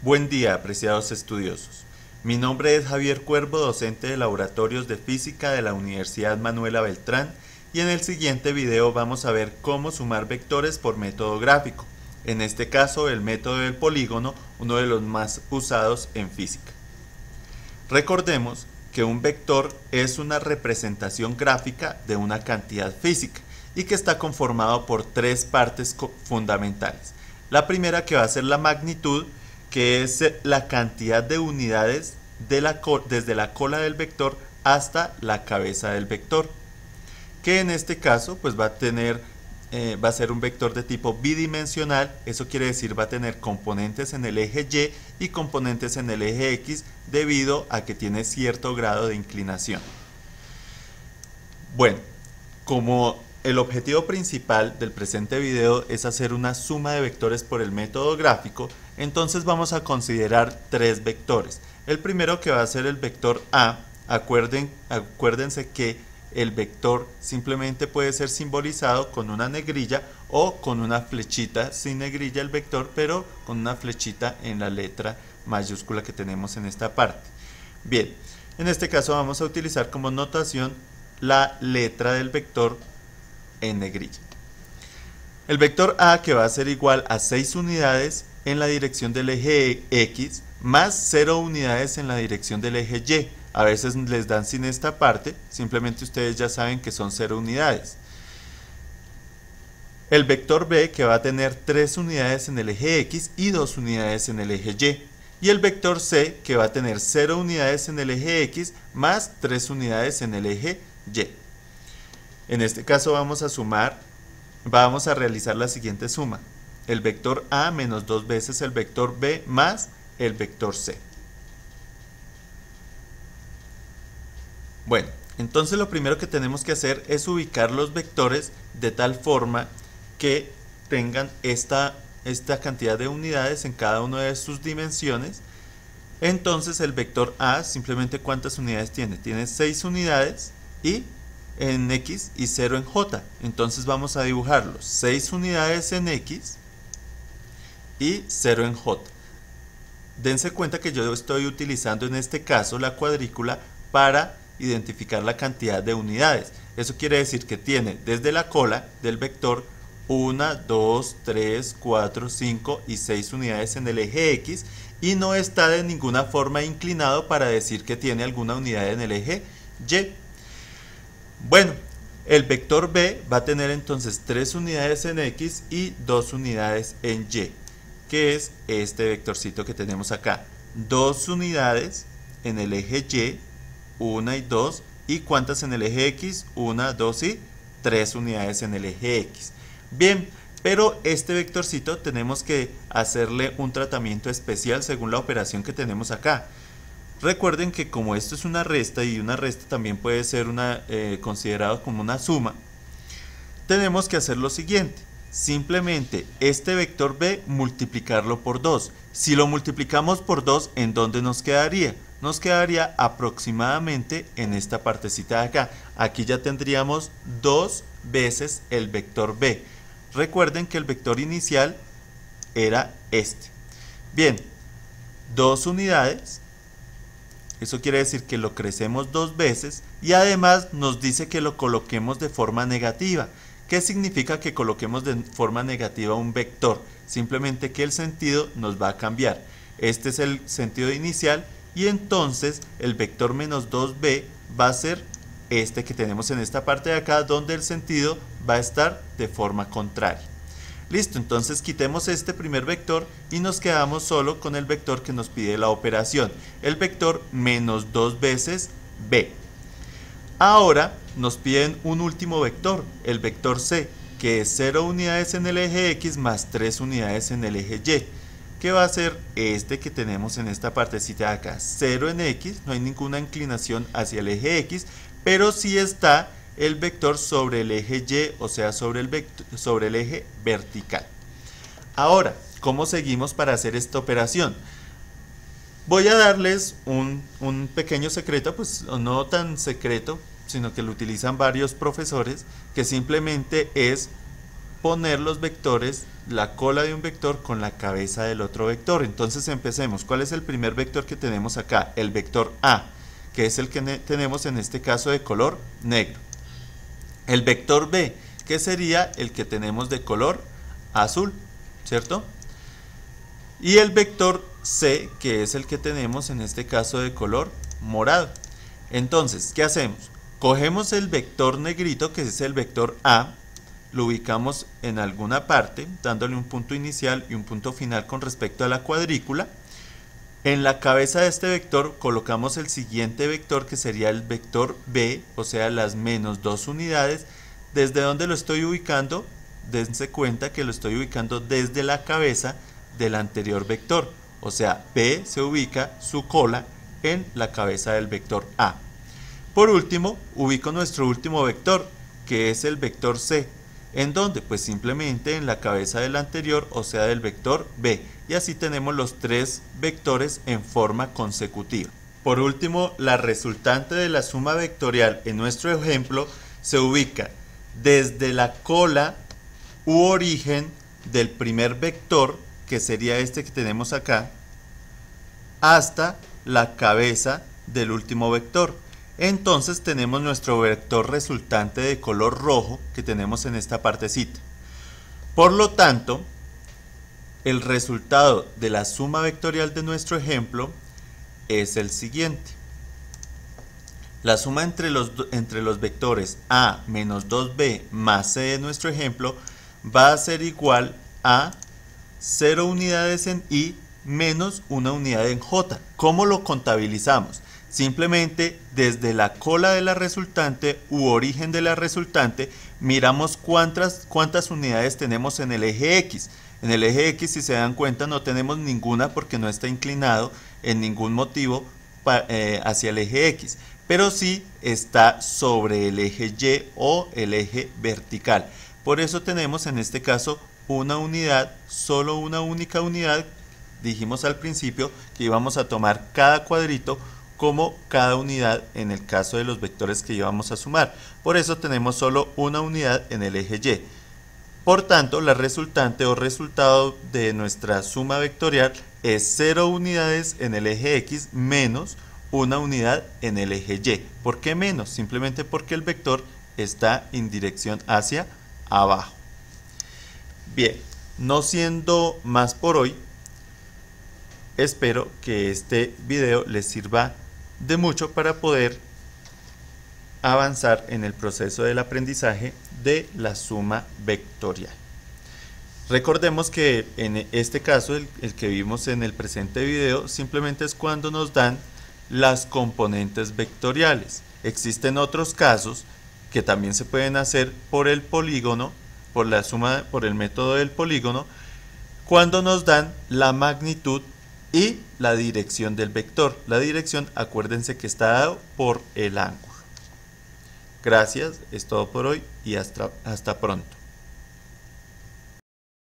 Buen día, apreciados estudiosos. Mi nombre es Javier Cuervo, docente de Laboratorios de Física de la Universidad Manuela Beltrán, y en el siguiente video vamos a ver cómo sumar vectores por método gráfico, en este caso el método del polígono, uno de los más usados en física. Recordemos que un vector es una representación gráfica de una cantidad física y que está conformado por tres partes fundamentales. La primera, que va a ser la magnitud, que es la cantidad de unidades desde la cola del vector hasta la cabeza del vector, que en este caso pues va a ser un vector de tipo bidimensional. Eso quiere decir va a tener componentes en el eje Y y componentes en el eje X, debido a que tiene cierto grado de inclinación. Bueno, como el objetivo principal del presente video es hacer una suma de vectores por el método gráfico, entonces vamos a considerar tres vectores. El primero, que va a ser el vector A. Acuérdense que el vector simplemente puede ser simbolizado con una negrilla o con una flechita, sin negrilla el vector, pero con una flechita en la letra mayúscula que tenemos en esta parte. Bien, en este caso vamos a utilizar como notación la letra del vector en negrilla. El vector A, que va a ser igual a 6 unidades en la dirección del eje X más 0 unidades en la dirección del eje Y. A veces les dan sin esta parte, simplemente ustedes ya saben que son 0 unidades. El vector B, que va a tener 3 unidades en el eje X y 2 unidades en el eje Y. Y el vector C, que va a tener 0 unidades en el eje X más 3 unidades en el eje Y. En este caso vamos a realizar la siguiente suma. El vector A menos 2 veces el vector B más el vector C. Bueno, entonces lo primero que tenemos que hacer es ubicar los vectores de tal forma que tengan esta cantidad de unidades en cada una de sus dimensiones. Entonces el vector A, simplemente ¿cuántas unidades tiene? Tiene 6 unidades y en X y 0 en J. Entonces vamos a dibujarlos: 6 unidades en X y 0 en J. Dense cuenta que yo estoy utilizando en este caso la cuadrícula para identificar la cantidad de unidades. Eso quiere decir que tiene desde la cola del vector 1, 2, 3, 4, 5 y 6 unidades en el eje X, y no está de ninguna forma inclinado para decir que tiene alguna unidad en el eje Y. Bueno, el vector B va a tener entonces 3 unidades en X y 2 unidades en Y, que es este vectorcito que tenemos acá. 2 unidades en el eje Y, 1 y 2, y ¿cuántas en el eje X? 1, 2 y 3 unidades en el eje X. Bien, pero este vectorcito tenemos que hacerle un tratamiento especial según la operación que tenemos acá. Recuerden que como esto es una resta, y una resta también puede ser considerado como una suma, tenemos que hacer lo siguiente: simplemente este vector B multiplicarlo por 2. Si lo multiplicamos por 2, ¿en dónde nos quedaría? Nos quedaría aproximadamente en esta partecita de acá. Aquí ya tendríamos 2 veces el vector B. Recuerden que el vector inicial era este. Bien, 2 unidades. Eso quiere decir que lo crecemos 2 veces, y además nos dice que lo coloquemos de forma negativa. ¿Qué significa que coloquemos de forma negativa un vector? Simplemente que el sentido nos va a cambiar. Este es el sentido inicial, y entonces el vector menos 2b va a ser este que tenemos en esta parte de acá, donde el sentido va a estar de forma contraria. Listo, entonces quitemos este primer vector y nos quedamos solo con el vector que nos pide la operación, el vector menos 2 veces b. Ahora nos piden un último vector, el vector C, que es 0 unidades en el eje X más 3 unidades en el eje Y, que va a ser este que tenemos en esta partecita de acá. 0 en X, no hay ninguna inclinación hacia el eje X, pero sí está el vector sobre el eje Y, o sea, sobre el eje vertical. Ahora, ¿cómo seguimos para hacer esta operación? Voy a darles un pequeño secreto, pues no tan secreto, sino que lo utilizan varios profesores, que simplemente es poner los vectores la cola de un vector con la cabeza del otro vector. Entonces empecemos. ¿Cuál es el primer vector que tenemos acá? El vector A, que es el que tenemos en este caso de color negro. El vector B, que sería el que tenemos de color azul, ¿cierto? Y el vector C, que es el que tenemos en este caso de color morado. Entonces, ¿qué hacemos? Cogemos el vector negrito, que es el vector A, lo ubicamos en alguna parte, dándole un punto inicial y un punto final con respecto a la cuadrícula. En la cabeza de este vector colocamos el siguiente vector, que sería el vector B, o sea, las menos 2 unidades. ¿Desde dónde lo estoy ubicando? Dense cuenta que lo estoy ubicando desde la cabeza del anterior vector. O sea, B se ubica su cola en la cabeza del vector A. Por último, ubico nuestro último vector, que es el vector C. ¿En dónde? Pues simplemente en la cabeza del anterior, o sea, del vector B. Y así tenemos los tres vectores en forma consecutiva. Por último, la resultante de la suma vectorial en nuestro ejemplo se ubica desde la cola u origen del primer vector, que sería este que tenemos acá, hasta la cabeza del último vector. Entonces tenemos nuestro vector resultante de color rojo que tenemos en esta partecita. Por lo tanto, el resultado de la suma vectorial de nuestro ejemplo es el siguiente. La suma entre los vectores A menos 2B más C de nuestro ejemplo va a ser igual a 0 unidades en I menos 1 unidad en J. ¿Cómo lo contabilizamos? Simplemente desde la cola de la resultante u origen de la resultante miramos cuántas unidades tenemos en el eje X. En el eje X, si se dan cuenta, no tenemos ninguna porque no está inclinado en ningún motivo hacia el eje X, pero sí está sobre el eje Y o el eje vertical. Por eso tenemos en este caso una unidad, solo una única unidad. Dijimos al principio que íbamos a tomar cada cuadrito como cada unidad en el caso de los vectores que íbamos a sumar. Por eso tenemos solo una unidad en el eje Y. Por tanto, la resultante o resultado de nuestra suma vectorial es 0 unidades en el eje X menos 1 unidad en el eje Y. ¿Por qué menos? Simplemente porque el vector está en dirección hacia abajo. Bien, no siendo más por hoy, espero que este video les sirva de mucho para poder avanzar en el proceso del aprendizaje de la suma vectorial. Recordemos que en este caso, el que vimos en el presente video, simplemente es cuando nos dan las componentes vectoriales. Existen otros casos que también se pueden hacer por el polígono, por el método del polígono, cuando nos dan la magnitud y la dirección del vector. La dirección, acuérdense que está dado por el ángulo. Gracias, es todo por hoy y hasta pronto.